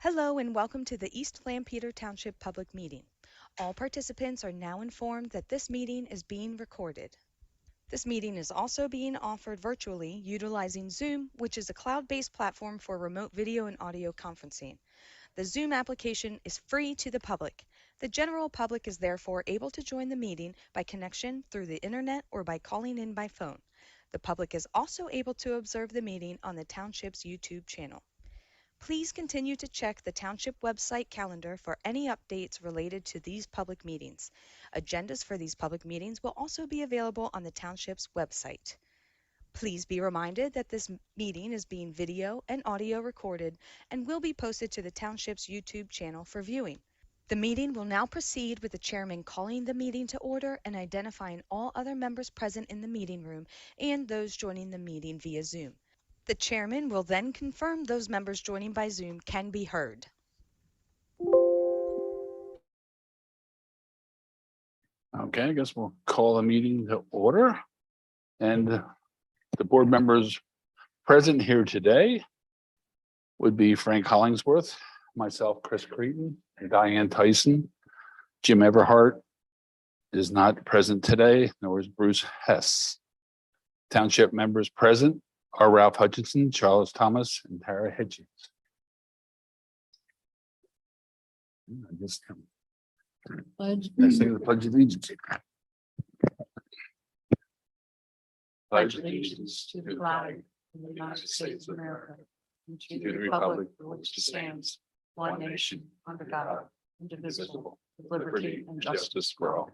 Hello and welcome to the East Lampeter Township Public Meeting. All participants are now informed that this meeting is being recorded. This meeting is also being offered virtually utilizing Zoom, which is a cloud-based platform for remote video and audio conferencing. The Zoom application is free to the public. The general public is therefore able to join the meeting by connection through the internet or by calling in by phone. The public is also able to observe the meeting on the Township's YouTube channel. Please continue to check the Township website calendar for any updates related to these public meetings. Agendas for these public meetings will also be available on the Township's website. Please be reminded that this meeting is being video and audio recorded and will be posted to the Township's YouTube channel for viewing. The meeting will now proceed with the chairman calling the meeting to order and identifying all other members present in the meeting room and those joining the meeting via Zoom. The chairman will then confirm those members joining by Zoom can be heard. Okay, I guess we'll call the meeting to order. And the board members present here today would be Frank Hollingsworth, myself, Chris Cretin, and Diane Tyson. Jim Everhart is not present today, nor is Bruce Hess. Township members present are Ralph Hutchinson, Charles Thomas, and Tara Hitchens. I guess next thing is the Pledge of Allegiance. Pledge allegiance to the flag of the United States of America and to the republic for which it stands, one nation, under God, indivisible, with liberty and justice for all.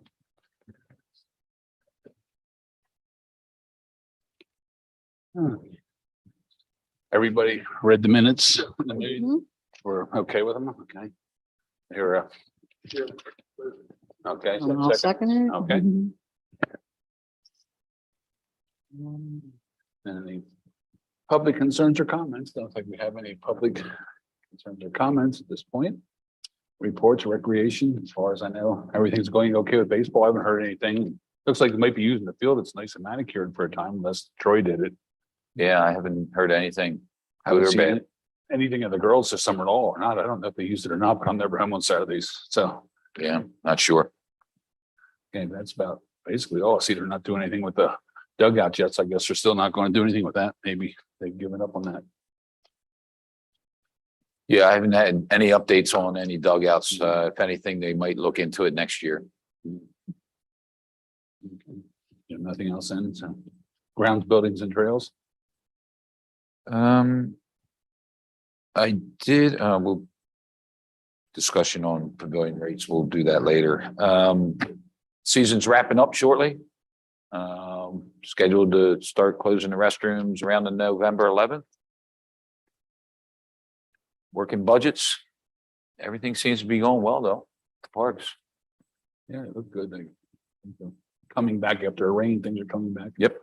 Everybody read the minutes? We're okay with them? Okay. Here. Okay. I'll second it. Okay. Any public concerns or comments? Don't think we have any public concerns or comments at this point. Reports, recreation, as far as I know, everything's going okay with baseball. I haven't heard anything. Looks like they might be using the field. It's nice and manicured for a time, unless Troy did it. Yeah, I haven't heard anything. Haven't Good or seen bad. anything of the girls this summer at all or not. I don't know if they used it or not, but I'm never home on Saturdays. So, Yeah, not sure. okay, that's about basically all. I see they're not doing anything with the dugout yet. So I guess they're still not going to do anything with that. Maybe they've given up on that. Yeah, I haven't had any updates on any dugouts. If anything, they might look into it next year. Okay. Yeah, nothing else in. So grounds, buildings and trails. I did, we'll discussion on pavilion rates. We'll do that later. Season's wrapping up shortly. Scheduled to start closing the restrooms around the November 11th. Working budgets. Everything seems to be going well though. The parks. Yeah, it looked good. Coming back after a rain, things are coming back. Yep.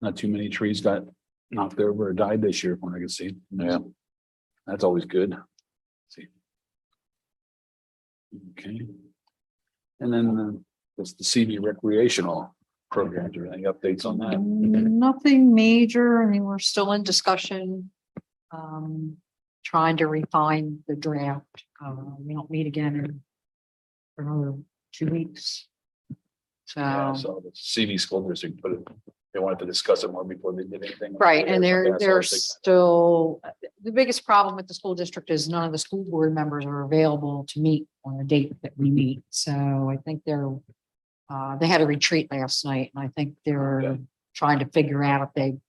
Not too many trees got knocked over or died this year, from what I can see. Yeah. That's always good. Let's see. Okay. And then that's the CV recreational program. Do you have any updates on that? Nothing major. I mean, we're still in discussion. Trying to refine the draft. We don't meet again in for another 2 weeks. Yeah, So, so the CV school district put it, they wanted to discuss it more before they did anything. right, and Yeah, so I they're was thinking- still, the biggest problem with the school district is none of the school board members are available to meet on the date that we meet. So I think they had a retreat last night, and I think they're Okay. trying to figure out if they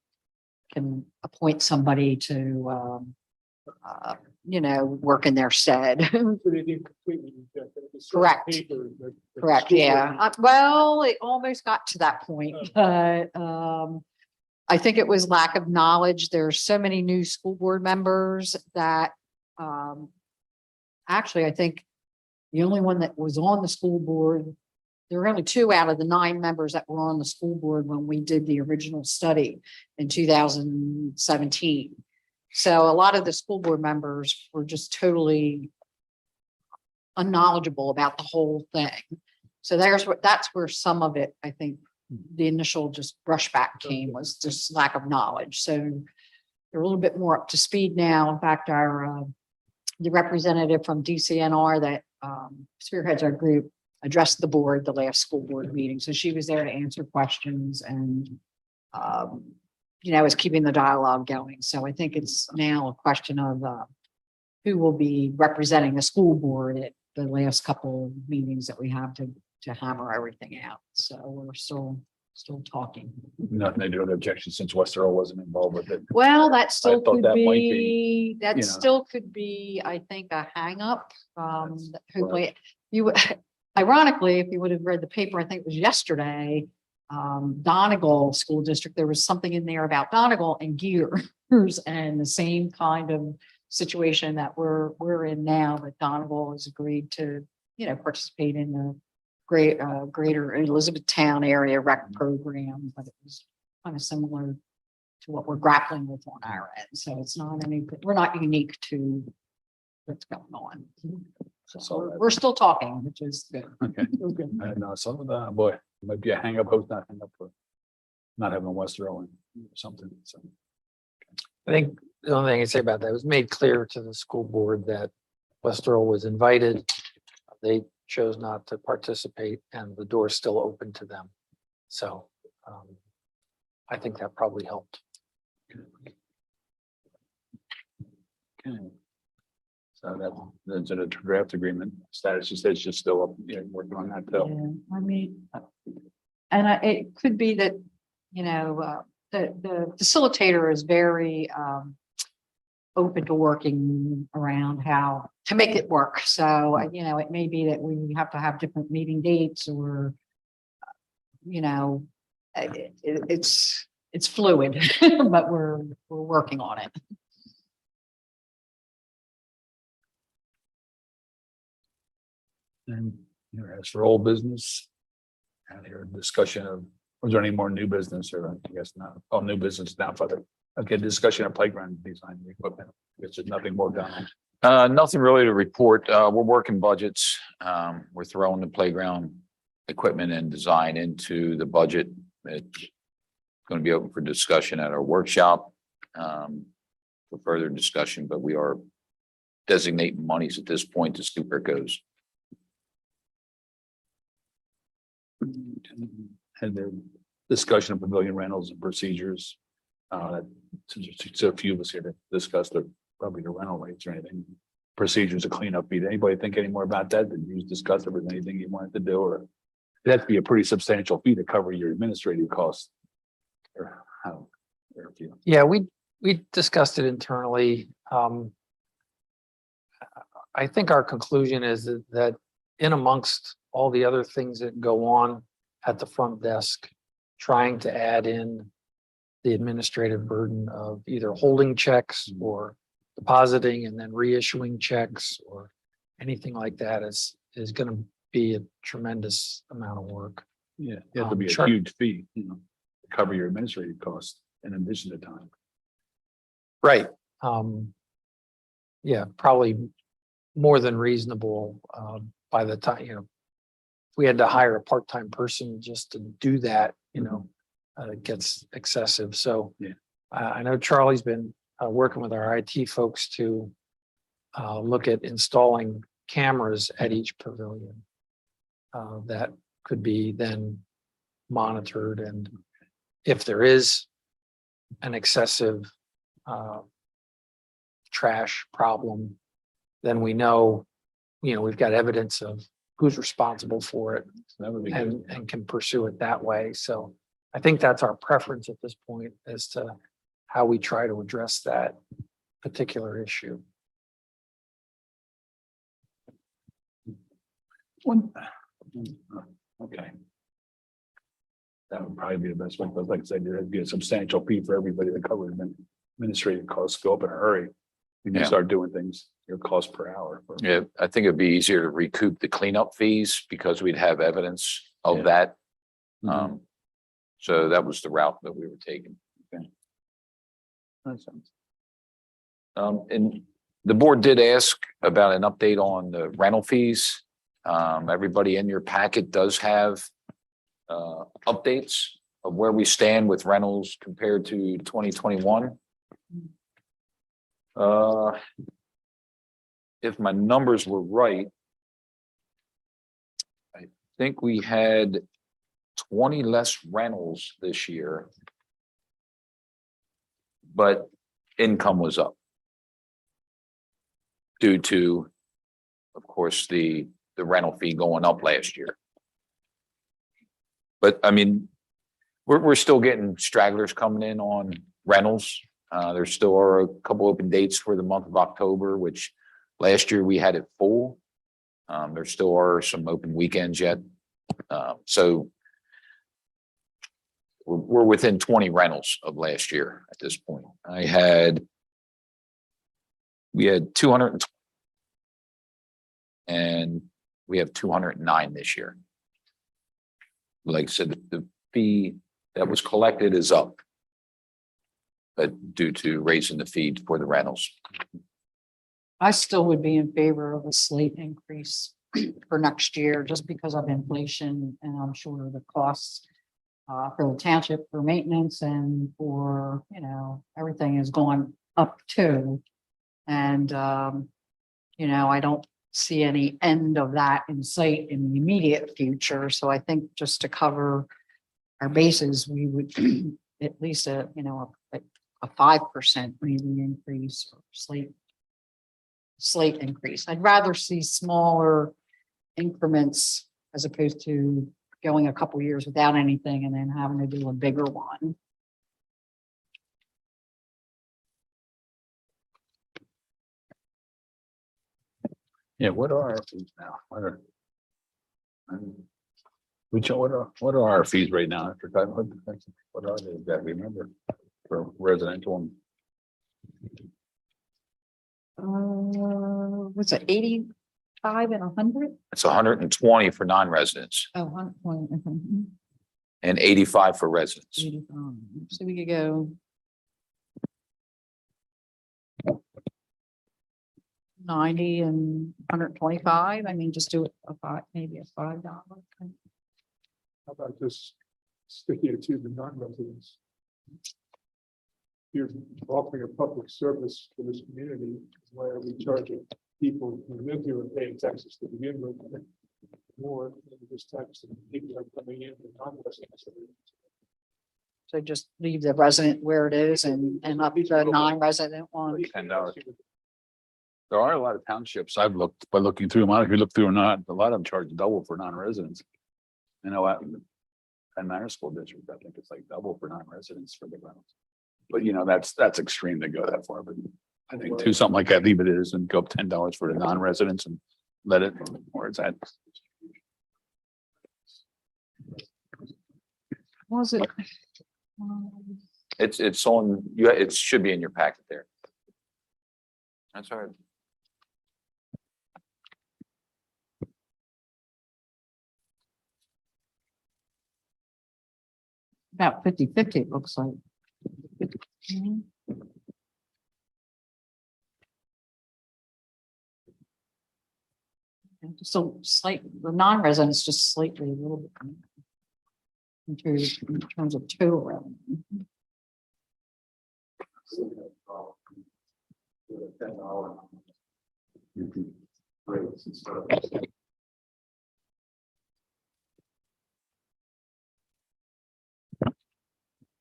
can appoint somebody to, work in their stead. Correct. Correct, yeah. Well, it almost got to that point, but I think it was lack of knowledge. There's so many new school board members that actually, I think the only one that was on the school board, there were only 2 out of the 9 members that were on the school board when we did the original study in 2017. So a lot of the school board members were just totally unknowledgeable about the whole thing. So that's where some of it, I think, the initial just brushback came, was just lack of knowledge. So they're a little bit more up to speed now. In fact, our the representative from DCNR that spearheads our group addressed the board, the last school board meeting. So she was there to answer questions and, is keeping the dialogue going. So I think it's now a question of who will be representing the school board at the last couple of meetings that we have to hammer everything out. So we're still talking. Nothing to do with objection since West Earl wasn't involved with it. Well, that still thought could that might be, that you know. still could be, I think, a hang up. Who right. wait, you would, ironically, if you would have read the paper, I think it was yesterday, Donegal School District, there was something in there about Donegal and gears and the same kind of situation that we're in now, but Donegal has agreed to, participate in the greater Elizabethtown area rec program, but it was kind of similar to what we're grappling with on our end. So it's not we're not unique to what's going on. So we're still talking, which is good. Okay. And some of the boy, it might be a hang up, hope not hang up for not having a West Earl or something. So I think the only thing I say about that, it was made clear to the school board that West Earl was invited. They chose not to participate and the door is still open to them. So I think that probably helped. okay. So that's a draft agreement status. She says she's still up, working on that too. Yeah, I mean, and it could be that, the facilitator is very open to working around how to make it work. So, it may be that we have to have different meeting dates or, it's fluid, but we're working on it. And as for old business, and here discussion of, was there any more new business or I guess not? Oh, new business now further. Okay, discussion of playground design equipment. I guess there's nothing more done. Nothing really to report. We're working budgets. We're throwing the playground equipment and design into the budget. It's going to be open for discussion at our workshop for further discussion, but we are designating monies at this point to see where it goes. Had the discussion of pavilion rentals and procedures. So a few of us here to discuss probably the rental rates or anything. Procedures to clean up. Did anybody think any more about that? Did you discuss if there was anything you wanted to do, or that'd be a pretty substantial fee to cover your administrative costs? Or how? Or if you... Yeah, we discussed it internally. I think our conclusion is that in amongst all the other things that go on at the front desk, trying to add in the administrative burden of either holding checks or depositing and then reissuing checks or anything like that is going to be a tremendous amount of work. Yeah, it have to be a Sure. huge fee, to cover your administrative costs in addition to time. Right. Yeah, probably more than reasonable by the time, if we had to hire a part-time person just to do that, it gets excessive. So yeah. I know Charlie's been working with our IT folks to look at installing cameras at each pavilion that could be then monitored. And if there is an excessive trash problem, then we know, we've got evidence of who's responsible for it So that would be good. and can pursue it that way. So I think that's our preference at this point as to how we try to address that particular issue. Okay. That would probably be the best way, because like I said, there'd be a substantial fee for everybody to cover the administrative costs go up in a hurry. When you Yeah. start doing things, your cost per hour. Yeah, I think it'd be easier to recoup the cleanup fees because we'd have evidence of Yeah. that. Mhm. So that was the route that we were taking. That sounds- And the board did ask about an update on the rental fees. Everybody in your packet does have updates of where we stand with rentals compared to 2021. if my numbers were right, I think we had 20 less rentals this year, but income was up due to, of course, the rental fee going up last year. But I mean, we're still getting stragglers coming in on rentals. There still are a couple open dates for the month of October, which last year we had it full. There still are some open weekends yet. So we're within 20 rentals of last year at this point. We had 200 and we have 209 this year. Like I said, the fee that was collected is up, but due to raising the fee for the rentals. I still would be in favor of a slight increase for next year, just because of inflation, and I'm sure the costs for the township for maintenance and for, you know, everything is going up too. And, you know, I don't see any end of that in sight in the immediate future. So I think just to cover our bases, we would at least a 5% maybe increase or slight increase. I'd rather see smaller increments as opposed to going a couple years without anything and then having to do a bigger one. Yeah, what are our fees now? What are our fees right now? What are they that we remember for residential? What's it, 85 and 100? It's 120 for non-residents Oh, 120. and 85 for residents. 85. So we could go 90 and 125. I mean, just do it maybe a $5. How about just sticking it to the non-residents? You're offering a public service for this community. Why are we charging people who live here and paying taxes to begin with more than this tax that people are coming in for non-residents? So just leave the resident where it is and up the non-resident one. $10. There are a lot of townships I've looked, by looking through them, I don't know if you look through or not, a lot of them charge double for non-residents. You know, at Manor School District, I think it's like double for non-residents for the rentals. But you know, that's extreme to go that far, but I think do something like that, leave it as and go up $10 for the non-residents and let it, or it's at. Was it? It's on, it should be in your packet there. That's all right. About 50-50, it looks like. Mhm. So the non-residents just slightly a little bit. In terms of total revenue.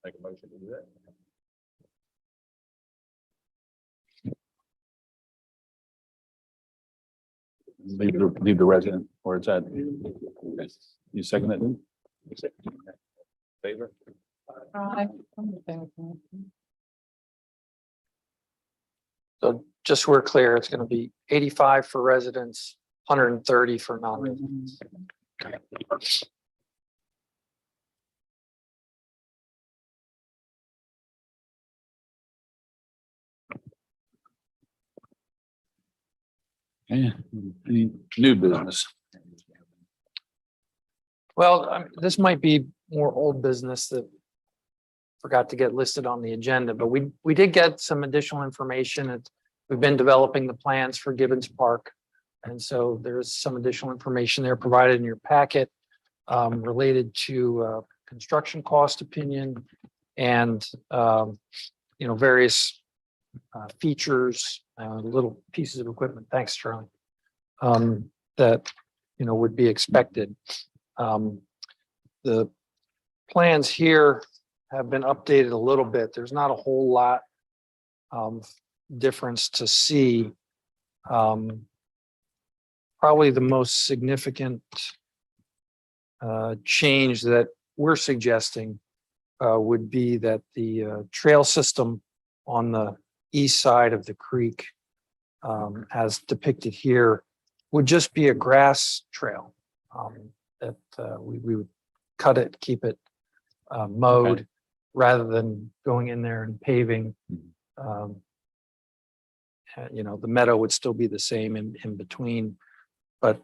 Make a motion to do that. Leave the resident where it's at. Okay. You second that, dude? Favor? So just so we're clear, it's going to be 85 for residents, 130 for non-residents. Yeah, any new business? Well, this might be more old business that forgot to get listed on the agenda, but we did get some additional information. We've been developing the plans for Gibbons Park. And so there's some additional information there provided in your packet related to construction cost opinion and, various features, little pieces of equipment. Thanks, Charlie. That, would be expected. The plans here have been updated a little bit. There's not a whole lot difference to see. Probably the most significant change that we're suggesting would be that the trail system on the east side of the creek, as depicted here, would just be a grass trail. That we would cut it, keep it mowed, Okay. rather than going in there and paving. The meadow would still be the same in between, but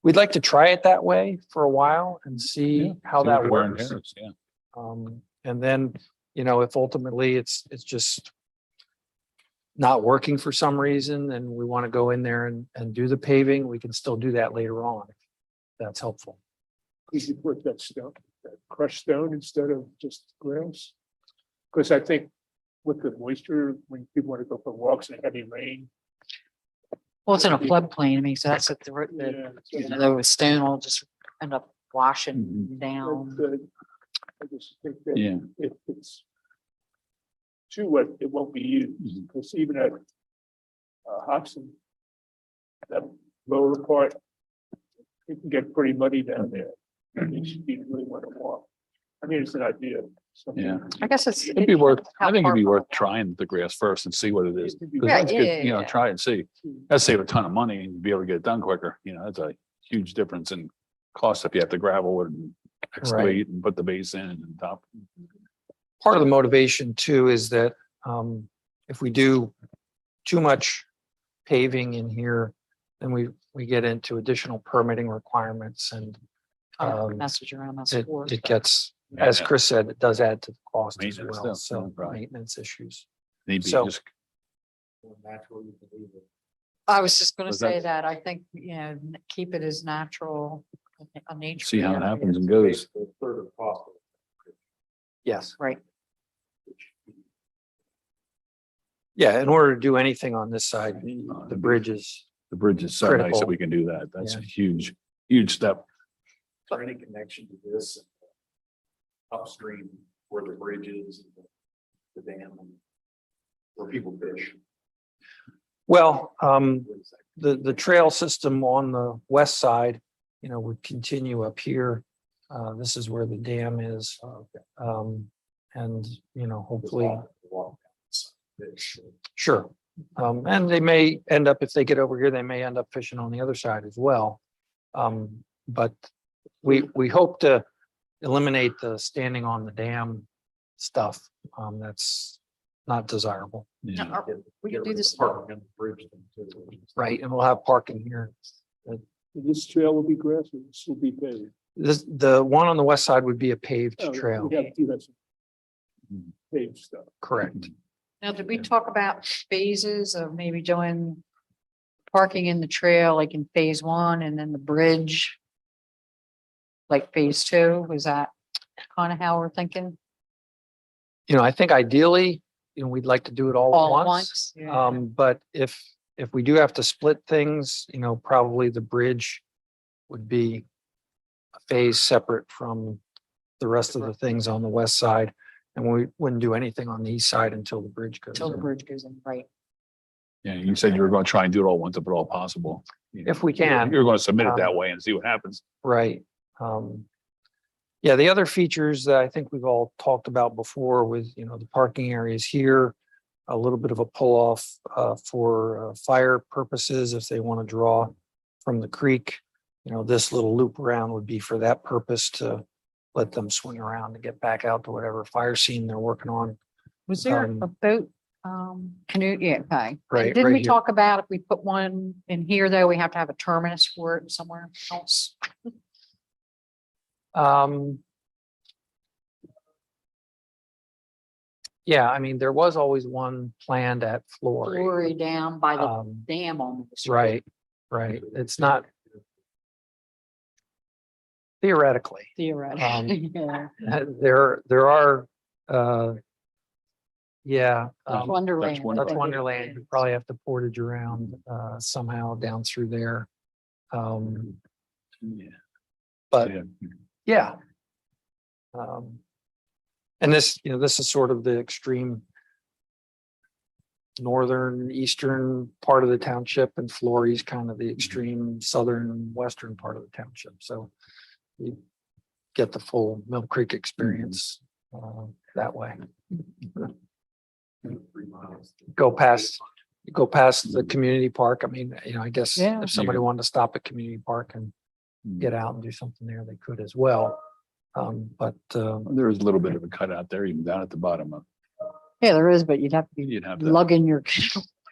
we'd like to try it that way for a while and see how See what that the wear and works. tear is, yeah. And then, if ultimately it's just not working for some reason and we want to go in there and do the paving, we can still do that later on. If that's helpful. Could you put that stone, that crushed stone instead of just grass? Because I think with the moisture, when people want to go for walks in heavy rain. Well, it's in a floodplain. I mean, so that's what Yeah, the stone will just end up washing Mhm. down. but, I just think that Yeah. if it's too wet, it won't be used, Mhm. because even at Hobson, that lower part, it can get pretty muddy down there. And you really want to walk. I mean, it's an idea. something- Yeah. I guess it's. It'd be worth, how I think it'd be far- worth trying the grass first and see what it is. 'Cause Yeah, that's good, yeah, yeah. Try and see. That'd save a ton of money and be able to get it done quicker. That's a huge difference in cost if you have to gravel it and excavate and put the base in and top. Part of the motivation too is that if we do too much paving in here, then we get into additional permitting requirements, and Message around us. it gets, as Yeah. Chris said, it does add to the cost as Maintenance well. stuff, So right. maintenance issues. Maybe So- just I was just gonna Was say that- that. I think, keep it as natural, a nature. see how it area. happens and goes. Yes. Right. Yeah, in order to do anything on this side, the bridge is, The bridge is so nice Critical. that we can do that. That's a Yeah. huge, huge step. there any connection to this upstream where the bridge is, the dam, where people fish? well, the trail system on the west side, would continue up here. This is where the dam is. And, hopefully, sure. And they may end up, if they get over here, they may end up fishing on the other side as well. But we hope to eliminate the standing on the dam stuff. That's not desirable. Yeah. Now, we can do this. Parking on the bridge. then, too. Right, and we'll have parking here. This trail will be grass, or this will be paved. The one on the west side would be a paved Oh, trail, We have to do that. Mhm. Paved stuff. correct. Now, did we talk about phases of maybe doing parking in the trail, like in phase 1, and then the bridge? Like phase 2, was that kind of how we're thinking? I think ideally, we'd like to do it all All at at once. once? Yeah. But if we do have to split things, probably the bridge would be a phase separate from the rest of the things on the west side. And we wouldn't do anything on the east side until the bridge goes Till the in. bridge goes in, right? Yeah, you said you were going to try and do it all once, if at all possible. If we can. You're going to submit it Um, that way and see what happens. Right. Yeah, the other features that I think we've all talked about before with, the parking areas here, a little bit of a pull off for fire purposes if they want to draw from the creek. This little loop around would be for that purpose, to let them swing around to get back out to whatever fire scene they're working on. Was there Um, a boat, canoe? Yeah, okay. And Right, Didn't right we here. talk about if we put one in here, though, we have to have a terminus for it somewhere else? Yeah, I mean, there was always one planned at Flory. Glory down by the Um, dam almost. Right, right. It's not theoretically. Theoretically, yeah. There are Yeah. Wonderland. Dutch Dutch Wonderland, you probably have to portage around somehow down through there. Yeah. But Yeah. yeah. And this, this is sort of the extreme northern, eastern part of the township, and Flory's kind of the extreme southern, western part of the township. So you get the full Mill Creek experience that way. Go past the community park. I mean, I guess Yeah. if somebody wanted to stop at community park and get out and do something there, they could as well. But There is a little bit of a cutout there, even down at the bottom of. Yeah, there is, but you'd have to be You'd have to. lugging your.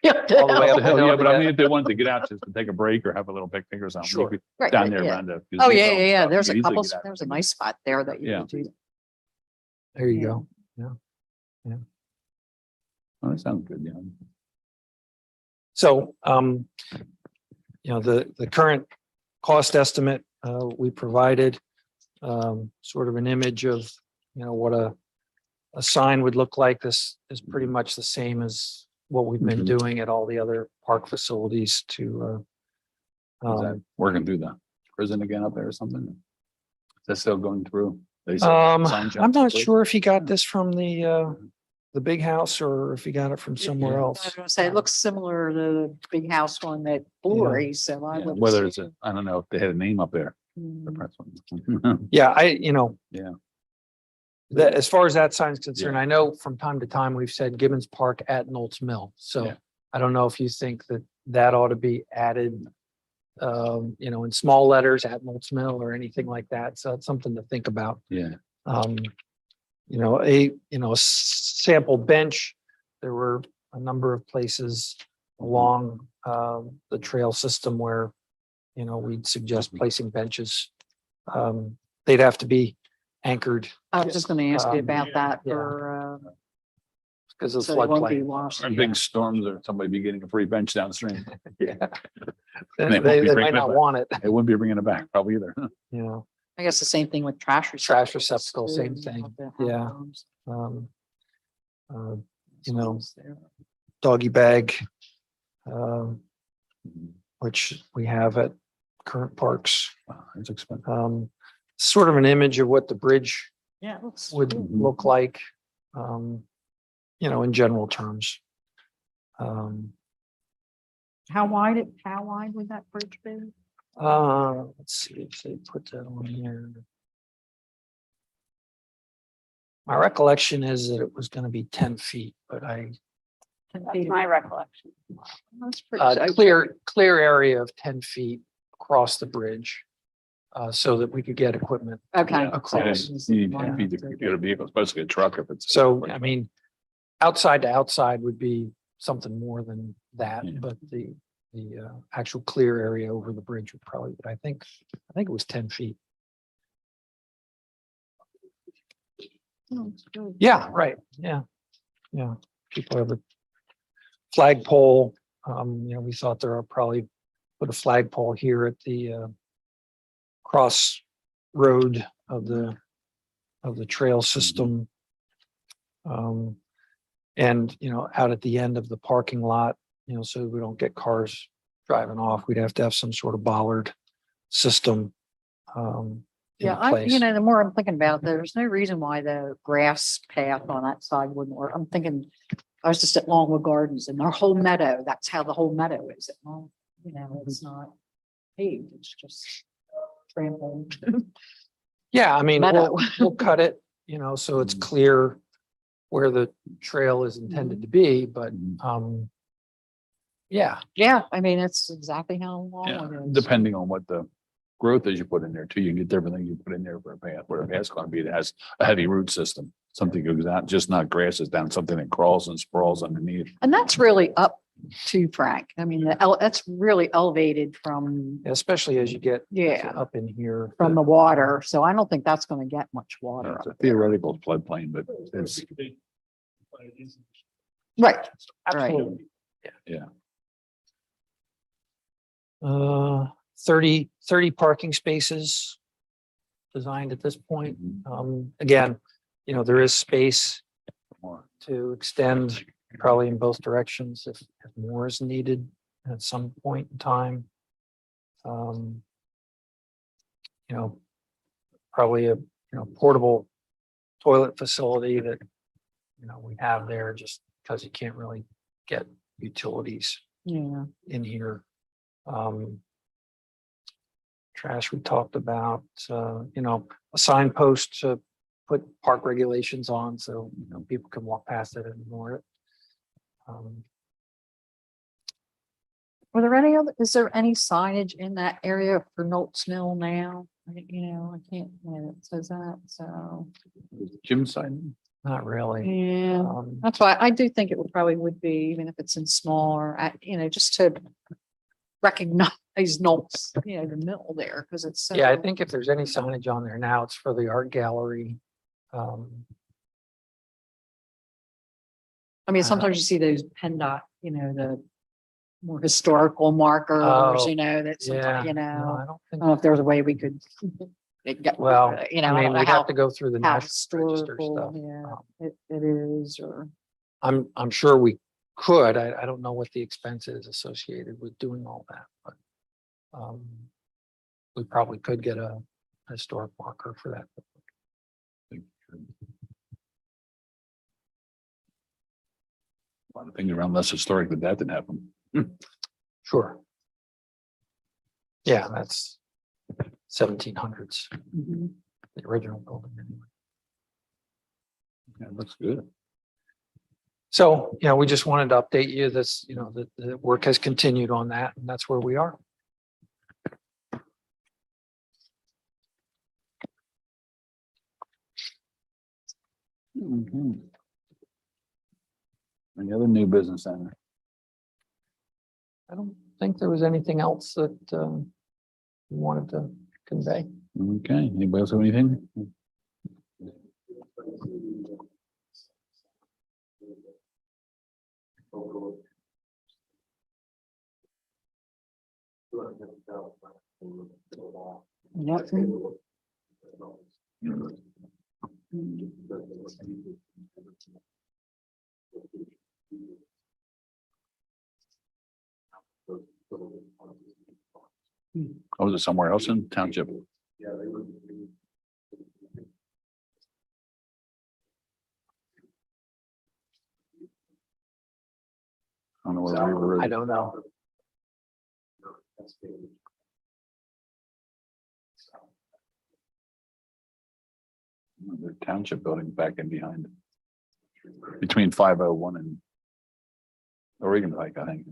all the way up Up the hill, the yeah, but I hill mean, to if they wanted to get out just to take a break or have a little picnic or something, you Sure. could Right, down right, there yeah. around the. Oh, gazebo yeah, and yeah, yeah. stuff, There's you a could easily couple, get out there's a there. nice spot there that you Yeah. could do. there you go. Oh, that sounds good, yeah. So, the current cost estimate, we provided, sort of an image of, what a sign would look like. This is pretty much the same as what we've been Mhm. doing at all the other park facilities to, Is that working through the prison again up there or something? Is that still going through? They said sign shop I'm not place? sure if he got this from the big house or if he got it from somewhere I else. was gonna say, it looks similar to the big house one at Glory, so I Yeah, would. whether it's I don't know if they had a name up there. The Mm, press one. Yeah, Yeah. that, as far as that sign's concerned, I know from time to time we've said Gibbons Park at Knowles Mill. So Yeah. I don't know if you think that ought to be added, in small letters at Knowles Mill or anything like that. So it's something to think about. Yeah. A sample bench. There were a number of places along the trail system where, we'd suggest placing benches. They'd have to be anchored I was just gonna ask you Um, about that yeah. for, because of so they won't be floodplain. washed. Or big storms or somebody be getting a free bench downstream. Yeah. They They won't be they bringing might it not back. want it, They wouldn't be bringing it back probably either. I guess the same thing with trash. Trash receptacles, receptacle, same too, thing. have to have Yeah. those. Um, So it's there. doggy bag, um, which we have at current parks. Wow, it's expensive. Sort of an image of what the bridge Yeah, it looks would cool. look like, in general terms. How wide would that bridge be? Let's see if they put that on here. My recollection is that it was gonna be 10 feet, but 10 That's feet. my recollection. That's pretty. clear area of 10 feet across the bridge. So that we could get equipment. Okay. across. So You need line to up feed to the vehicle, especially a truck if it's. So, I mean, outside to outside would be something more than that, Yeah. but the actual clear area over the bridge would probably, I think it was 10 feet. Oh, it's good. Yeah, right. Yeah. People have a flagpole. We thought there are probably put a flagpole here at the cross road of the trail system. And, out at the end of the parking lot, so we don't get cars driving off, we'd have to have some sort of bollard system. In Yeah, place. the more I'm thinking about it, there's no reason why the grass path on that side wouldn't work. I'm thinking, I was just at Longwood Gardens and our whole meadow, that's how the whole meadow is. It's not paved, it's just trampled. Yeah, I mean, Meadow. we'll cut it, so it's clear where the trail is intended to be, but, yeah, Yeah, I mean, it's exactly how Yeah, long it is. depending on what the growth is you put in there too, you can get different things you put in there for a path, where a path's gonna be, that has a heavy root system. Something goes out, just not grasses down, something that crawls and sprawls underneath. And that's really up to Frank. I mean, that's really elevated from, especially as you get yeah, up in here. from the water. So I don't think that's gonna get much water. It's up a there. theoretical floodplain, but it's, Right. Absolutely. yeah. 30 parking spaces designed at this point. Mhm. Again, there is space More. to extend probably in both directions if more is needed at some point in time. Um, you know, probably a, portable toilet facility that, we have there just because you can't really get utilities Yeah. in here. Trash we talked about, a signpost to put park regulations on so, people can walk past it and ignore it. Were there any other, is there any signage in that area for Knowles Mill now? I can't, it says that, so. Gym sign. Not really. Yeah, that's why I do think it would be, even if it's in smaller, just to recognize Knowles, the mill there, because it's so. Yeah, I think if there's any signage on there now, it's for the art gallery. I mean, sometimes you see those PennDOT, the more historical markers, Oh, that Yeah, sometimes, no, I don't I think, don't know if there was a way we could. Get, well, I I don't mean, know we'd how, have to go through the how National Register historical, stuff. it is, or. I'm sure we could. I don't know what the expense is associated with doing all that, but we probably could get a historic marker for that. A lot of things around less historic than that didn't happen. Sure. Yeah, that's 1700s, the original building anyway. Yeah, it looks good. So, we just wanted to update you this, the work has continued on that, and that's where we are. Mhm. Any other new business center? I don't think there was anything else that we wanted to convey. Okay, anybody else have anything? Yep. Oh, was it somewhere else in township? I don't know where we were. I don't know. The township building back in behind. Between 501 and Oregon Pike, I think.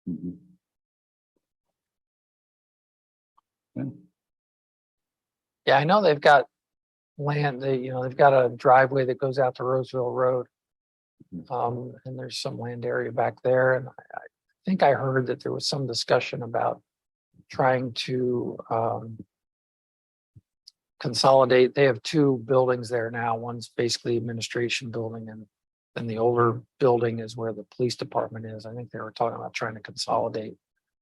Mhm. Yeah. Yeah, I know they've got land, they've got a driveway that goes out to Roseville Road. And there's some land area back there, and I think I heard that there was some discussion about trying to consolidate. They have two buildings there now. One's basically administration building, and then the older building is where the police department is. I think they were talking about trying to consolidate.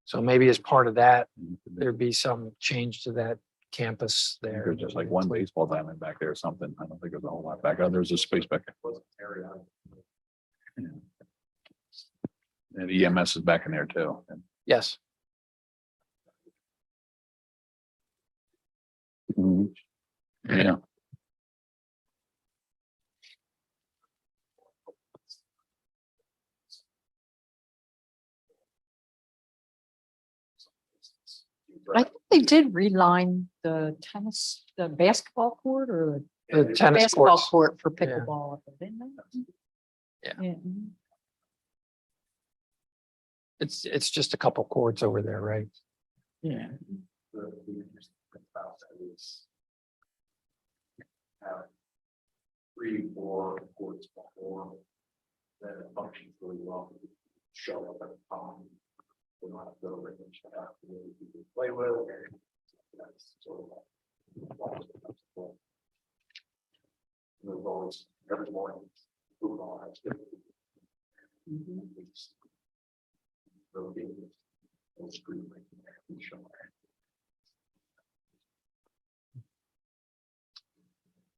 So maybe as part of that, there'd be some change to that campus there. There's just like one baseball diamond back there or something. I don't think there's a whole lot back there. There's a space back there. Yeah. And EMS is back in there too. Yes. Mhm. Yeah. I think they did reline the basketball court, or The the tennis basketball courts. court for Yeah. pickleball, didn't they? Yeah. It's just a couple courts over there, right? Yeah. Three, four courts before, then it functions really well. Show up at the time. We don't have to go over and check out the way people play with. That's sort of. There's always every morning. Football has different. those street lighting there, we show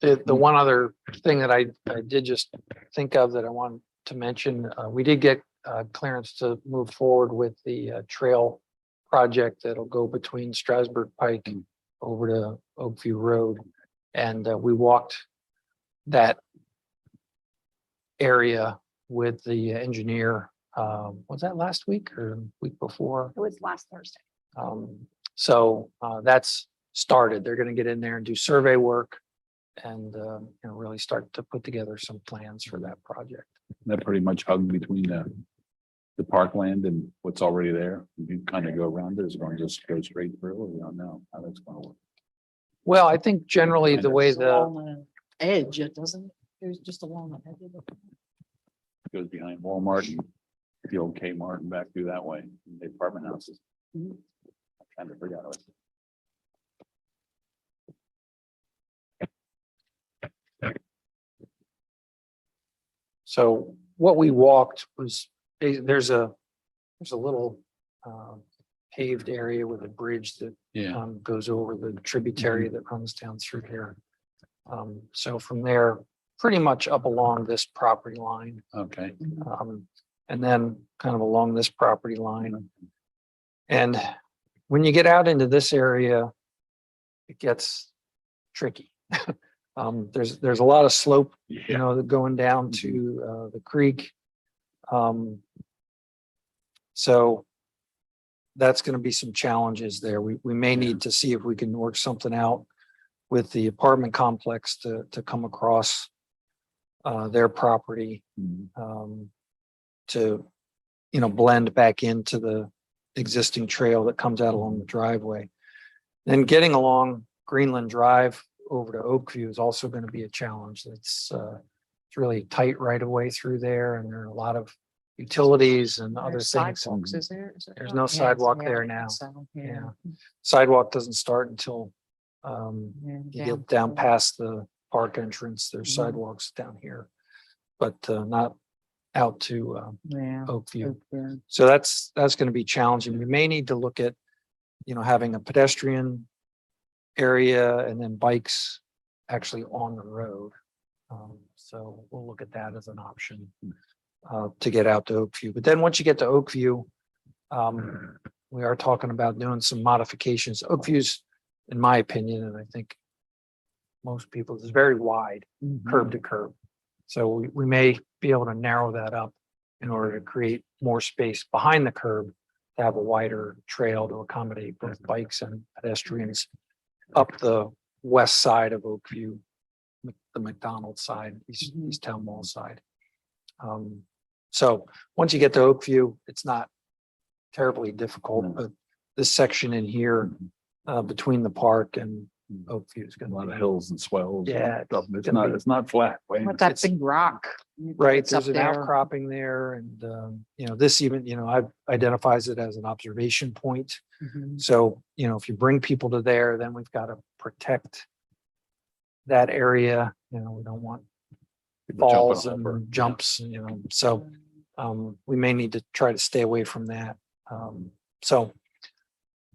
that. The one other thing that I did just think of that I wanted to mention, we did get clearance to move forward with the trail project that'll go between Strasburg Pike and over to Oakview Road. And we walked that area with the engineer. Was that last week or week before? It was last Thursday. So that's started. They're going to get in there and do survey work and really start to put together some plans for that project. That pretty much hugged between the parkland and what's already there. You kind of go around it. It's going to just go straight through. We don't know how that's going to work. Well, I think generally the way It's the, along the edge, it doesn't, there's just along the edge of it. Goes behind Walmart and the old Kmart and back through that way, the apartment houses. Mhm. I'm trying to figure out. so what we walked was, there's a little paved area with a bridge that Yeah. goes over the tributary that runs down through here. So from there, pretty much up along this property line, Okay. and then kind of along this property line. And when you get out into this area, it gets tricky. There's a lot of slope, Yeah. going down to the creek. So that's going to be some challenges there. We may need to see if we can work something out with the apartment complex to come across their property Mhm. to, blend back into the existing trail that comes out along the driveway. Then getting along Greenland Drive over to Oakview is also going to be a challenge. It's really tight right away through there, and there are a lot of utilities and other There's things. sidewalks, is there? Is there There's not? no Yeah, sidewalk yeah, there I think now. so, Yeah. Sidewalk doesn't start until you get down past the park entrance. There's Mhm. sidewalks down here, but not out to Yeah. Oakview. Yeah. So that's going to be challenging. We may need to look at, having a pedestrian area and then bikes actually on the road. So we'll look at that as an option to get out to Oakview. But then once you get to Oakview, we are talking about doing some modifications. Oakview's, in my opinion, and I think most people, is very wide, curb to curb. So we may be able to narrow that up in order to create more space behind the curb to have a wider trail to accommodate both bikes and pedestrians up the west side of Oakview, the McDonald's side, East Town Mall side. So once you get to Oakview, it's not terribly difficult, No. but this section in here between the park and Oakview is A going lot to of be. hills and swells. and Yeah, stuff. it's It's gonna not, be- it's not flat. With that It's- big rock. Right, that's up there's an there. outcropping there and, this even, I've identifies it as an observation point. Mhm. So, if you bring people to there, then we've got to protect that area, we don't want People jumping falls over. and jumps, so we may need to try to stay away from that. So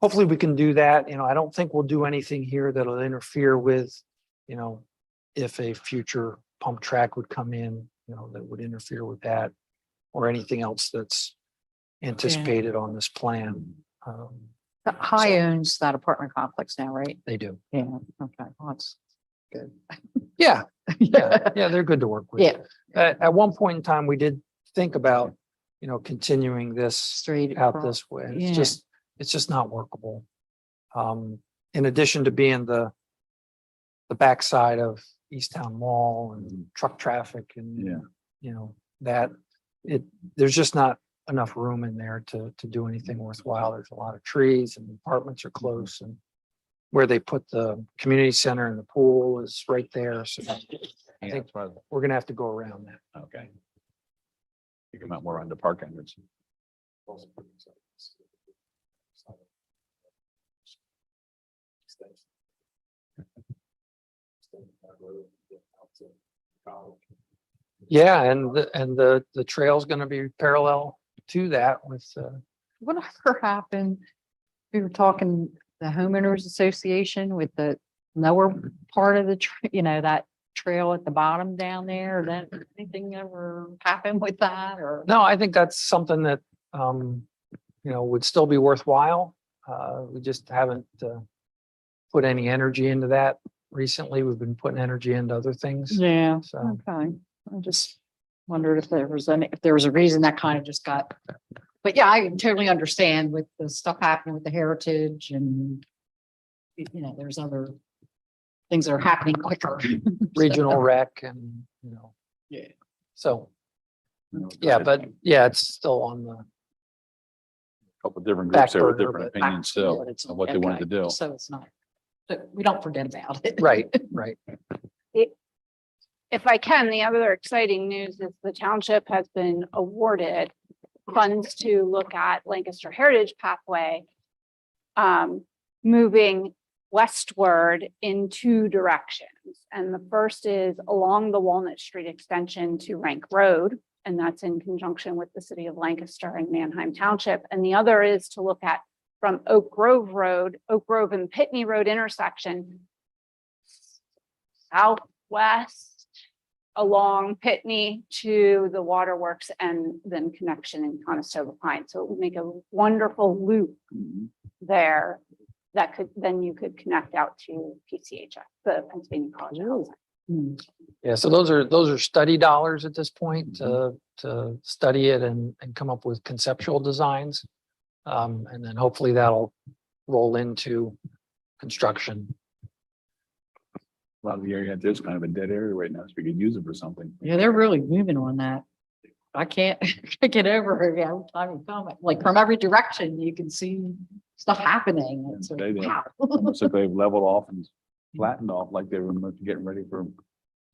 hopefully we can do that. I don't think we'll do anything here that'll interfere with, if a future pump track would come in, that would interfere with that or anything else that's anticipated on this plan. High owns that apartment complex now, right? They do. Yeah, okay, well, that's good. Yeah, yeah, they're good to work with. Yeah. At one point in time, we did think about, continuing this Straight out across. this way. Yeah. It's just not workable. In addition to being the backside of East Town Mall and truck traffic and, Yeah. there's just not enough room in there to do anything worthwhile. There's a lot of trees and apartments are close, and where they put the community center and the pool is right there. So I Yeah, think that's right. we're gonna have to go around that. Okay. You come out more on the park entrance. Yeah, and the trail's gonna be parallel to that with whatever happened? We were talking the homeowners association with the lower part of the, that trail at the bottom down there. That anything ever happened with that or? No, I think that's something that, would still be worthwhile. We just haven't put any energy into that recently. We've been putting energy into other things. Yeah, So, okay. I just wondered if there was a reason that kind of just got. But yeah, I totally understand with the stuff happening with the heritage and there's other things that are happening quicker. regional rec and, Yeah. So, You know, yeah, a but yeah, it's still on the, couple different back groups there with burner, different but- opinions still But it's of what they wanted to okay, do. So it's not, but we don't forget about it. right. If I can, the other exciting news is the township has been awarded funds to look at Lancaster Heritage Pathway, moving westward in two directions. And the first is along the Walnut Street extension to Rank Road, and that's in conjunction with the city of Lancaster and Manheim Township. And the other is to look at from Oak Grove and Pitney Road intersection southwest along Pitney to the waterworks and then connection in Conestoga Pines. So it would make a wonderful loop there that you could connect out to PCHS, the Pennsylvania College of Health. Hmm. Yeah, so those are study dollars at this point to study it and come up with conceptual designs. And then hopefully that'll roll into construction. A lot of the area out there's kind of a dead area right now, so we could use it for something. Yeah, they're really moving on that. I can't get over it every time you come. Like from every direction, you can see stuff happening. It's like, They- wow. Almost like they've leveled off and flattened off like they were getting ready for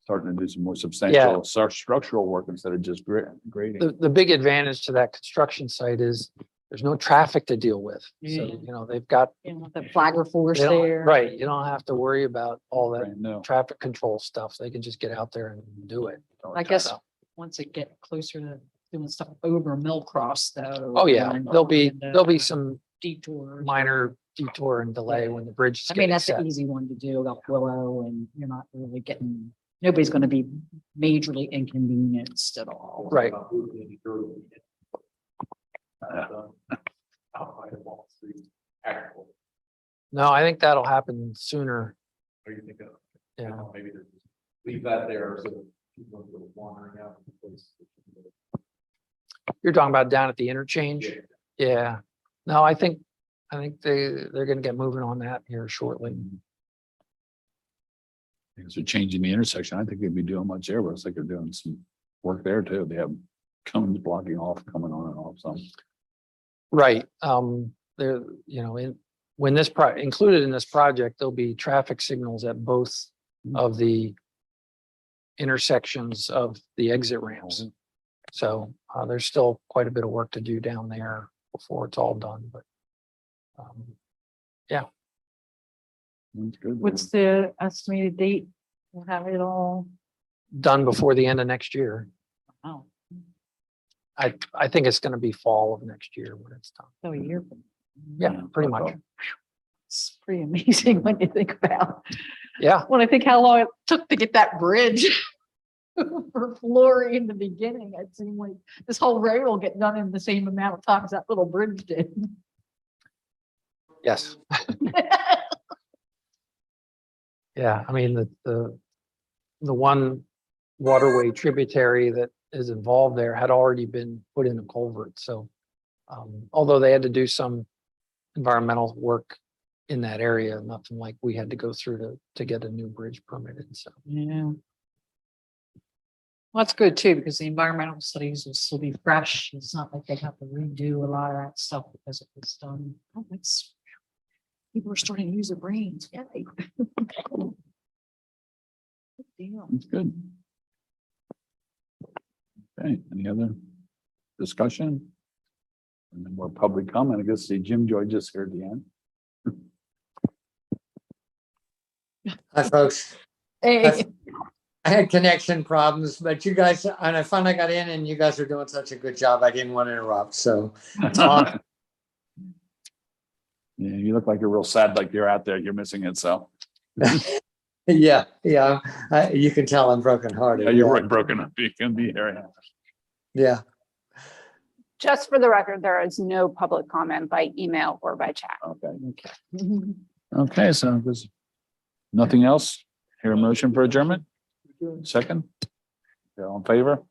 starting to do some more substantial structural work instead of just grading. The big advantage to that construction site is there's no traffic to deal with. Yeah. So, they've got, The flagger force they don't- there. right, you don't have to worry about all that Right, no. traffic control stuff. They can just get out there and do it. I guess So, once it get closer to doing stuff over Millcross though. oh yeah, and- there'll be and, some detour. minor detour and delay when the bridge is I mean, getting that's set. an easy one to do up Willow and you're not really getting, nobody's gonna be majorly inconvenienced at all. Right. Outside of Wall Street, actual, No, I think that'll happen sooner. what do you think of? Yeah. Maybe just leave that there so that people don't go wandering out. in the place. You're talking about down at the interchange? Yeah. Yeah. No, I think they're gonna get moving on that here shortly. Because they're changing the intersection. I think they'd be doing much there, but it's like they're doing some work there too. They have cones blocking off, coming on and off, so. Right, there, when included in this project, there'll be traffic signals at both of the intersections of the exit ramps. So, there's still quite a bit of work to do down there before it's all done, but. That's good. What's the estimated date? We'll have it all. Done before the end of next year. Oh, I think it's gonna be fall of next year when it's done. so a year. Yeah, pretty much. It's pretty amazing when you think about, Yeah, when I think how long it took to get that bridge. For Flory in the beginning, it seemed like this whole road will get done in the same amount of time as that little bridge did. yes. Yeah, I mean, the one waterway tributary that is involved there had already been put in a culvert, so. Although they had to do some environmental work in that area, nothing like we had to go through to get a new bridge permitted, so. Yeah. Well, that's good too, because the environmental studies will still be fresh. It's not like they have to redo a lot of that stuff because it was done. Oh, it's. People are starting to use their brains. Yay. Good deal. That's good. Okay, any other discussion? And then more public comment. I guess see Jim Joy just here at the end. Hi, folks. Hey, I had connection problems, but you guys, and I finally got in and you guys are doing such a good job. I didn't want to interrupt. So it's Yeah, you look like you're real sad, like you're out there, you're missing it, so. Yeah, you can tell I'm Yeah, brokenhearted. you're right, broken up, you can be here. Yeah, Just for the record, there is no public comment by email or by chat. Okay. Okay, so there's nothing else? Hear a motion for adjournment? Second? All in favor?